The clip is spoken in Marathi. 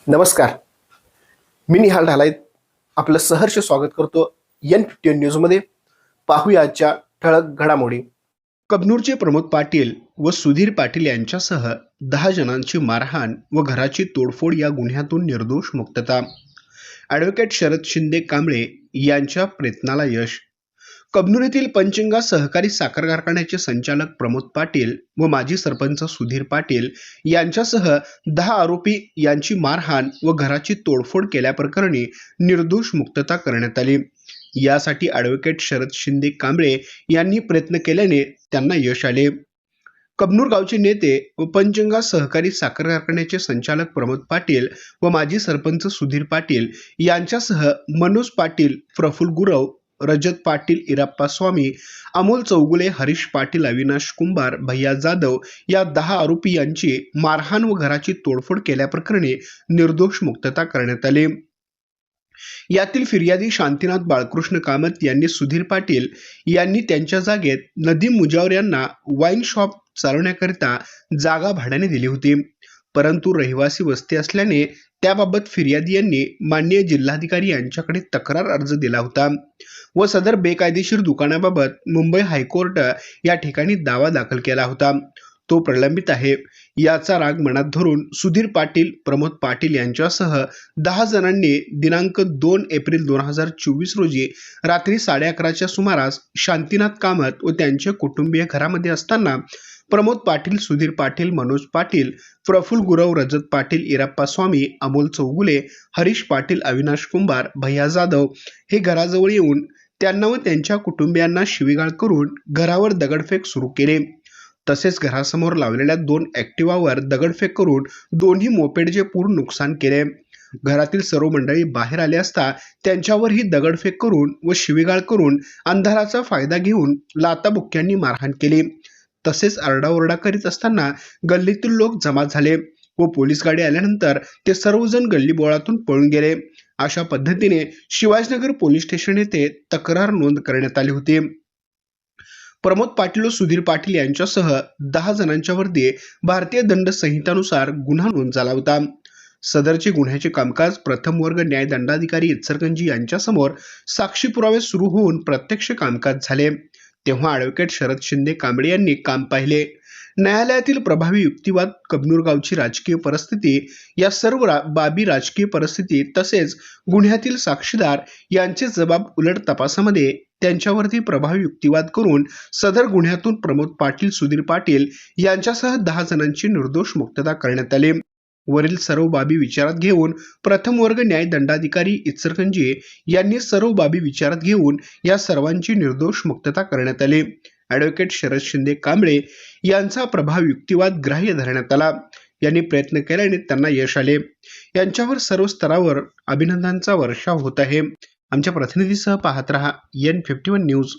नमस्कार. मी निहाल ढालाय आपलं सहर्ष स्वागत करतो N15 न्यूजमध्ये. पाहूया आजच्या ठळक घडामोडी. कबनूरचे प्रमोद पाटील व सुधीर पाटील यांच्यासह 10 जणांची मारहाण व घराची तोडफोड या गुन्ह्यातून निर्दोष मुक्तता. ॲडव्होकेट शरद शिंदे कांबळे यांच्या प्रयत्नाला यश. कबनूर येथील पंचगंगा सहकारी साखर कारखान्याचे संचालक प्रमोद पाटील व माजी सरपंच सुधीर पाटील यांच्यासह 10 आरोपी यांची मारहाण व घराची तोडफोड केल्याप्रकरणी निर्दोष मुक्तता करण्यात आली. यासाठी ॲडव्होकेट शरद शिंदे कांबळे यांनी प्रयत्न केल्याने त्यांना यश आले. कबनूर गावचे नेते व पंचगंगा सहकारी साखर कारखान्याचे संचालक प्रमोद पाटील व माजी सरपंच सुधीर पाटील यांच्यासह मनोज पाटील, प्रफुल्ल गुरव, रजत पाटील, इराप्पा स्वामी, अमोल चौगुले, हरीश पाटील, अविनाश कुंभार, भैया जाधव या 10 आरोपी यांची मारहाण व घराची तोडफोड केल्याप्रकरणी निर्दोष मुक्तता करण्यात आली. यातील फिर्यादी शांतीनाथ बाळकृष्ण कामत यांनी सुधीर पाटील यांनी त्यांच्या जागेत नदीम मुजावर यांना वाईन शॉप चालवण्याकरिता जागा भाड्याने दिली होती, परंतु रहिवासी वस्ती असल्याने त्याबाबत फिर्यादी यांनी माननीय जिल्हाधिकारी यांच्याकडे तक्रार अर्ज दिला होता व सदर बेकायदेशीर दुकानाबाबत मुंबई हायकोर्ट या ठिकाणी दावा दाखल केला होता. तो प्रलंबित आहे. याचा राग मनात धरून सुधीर पाटील, प्रमोद पाटील यांच्यासह 10 जणांनी दिनांक 2 एप्रिल 2024 रोजी रात्री 11:30च्या सुमारास शांतीनाथ कामत व त्यांचे कुटुंबीय घरामध्ये असताना प्रमोद पाटील, सुधीर पाटील, मनोज पाटील, प्रफुल्ल गुरव, रजत पाटील, इराप्पा स्वामी, अमोल चौगुले, हरीश पाटील, अविनाश कुंभार, भैया जाधव हे घराजवळ येऊन त्यांना व त्यांच्या कुटुंबियांना शिवीगाळ करून घरावर दगडफेक सुरू केले. तसेच घरासमोर लावलेल्या 2 ॲक्टिवावर दगडफेक करून दोन्ही मोपेडचे पूर्ण नुकसान केले. घरातील सर्व मंडळी बाहेर आले असता त्यांच्यावरही दगडफेक करून व शिवीगाळ करून अंधाराचा फायदा घेऊन लाथाबुक्क्यांनी मारहाण केली. तसेच आरडाओरडा करीत असताना गल्लीतील लोक जमा झाले व पोलीस गाडी आल्यानंतर ते सर्वजण गल्लीबोळातून पळून गेले. अशा पद्धतीने शिवाजीनगर पोलीस स्टेशन येथे तक्रार नोंद करण्यात आली होती. प्रमोद पाटील व सुधीर पाटील यांच्यासह 10 जणांच्यावरती भारतीय दंड संहितानुसार गुन्हा नोंद झाला होता. सदरचे गुन्ह्याचे कामकाज प्रथम वर्ग न्याय दंडाधिकारी इचलकरंजी यांच्यासमोर साक्षी पुरावे सुरू होऊन प्रत्यक्ष कामकाज झाले, तेव्हा ॲडव्होकेट शरद शिंदे कांबळे यांनी काम पाहिले. न्यायालयातील प्रभावी युक्तिवाद, कबनूर गावची राजकीय परिस्थिती या सर्व बाबी, राजकीय परिस्थिती तसेच गुन्ह्यातील साक्षीदार यांचे जबाब उलट तपासामध्ये त्यांच्यावरती प्रभावी युक्तिवाद करून सदर गुन्ह्यातून प्रमोद पाटील, सुधीर पाटील यांच्यासह 10 जणांची निर्दोष मुक्तता करण्यात आली. वरील सर्व बाबी विचारात घेऊन प्रथम वर्ग न्याय दंडाधिकारी इचलकरंजी यांनी सर्व बाबी विचारात घेऊन या सर्वांची निर्दोष मुक्तता करण्यात आली. ॲडव्होकेट शरद शिंदे कांबळे यांचा प्रभावी युक्तिवाद ग्राह्य धरण्यात आला. यांनी प्रयत्न केल्याने त्यांना यश आले. यांच्यावर सर्व स्तरावर अभिनंदनाचा वर्षाव होत आहे. आमच्या प्रतिनिधीसह पाहत रहा N51 न्यूज.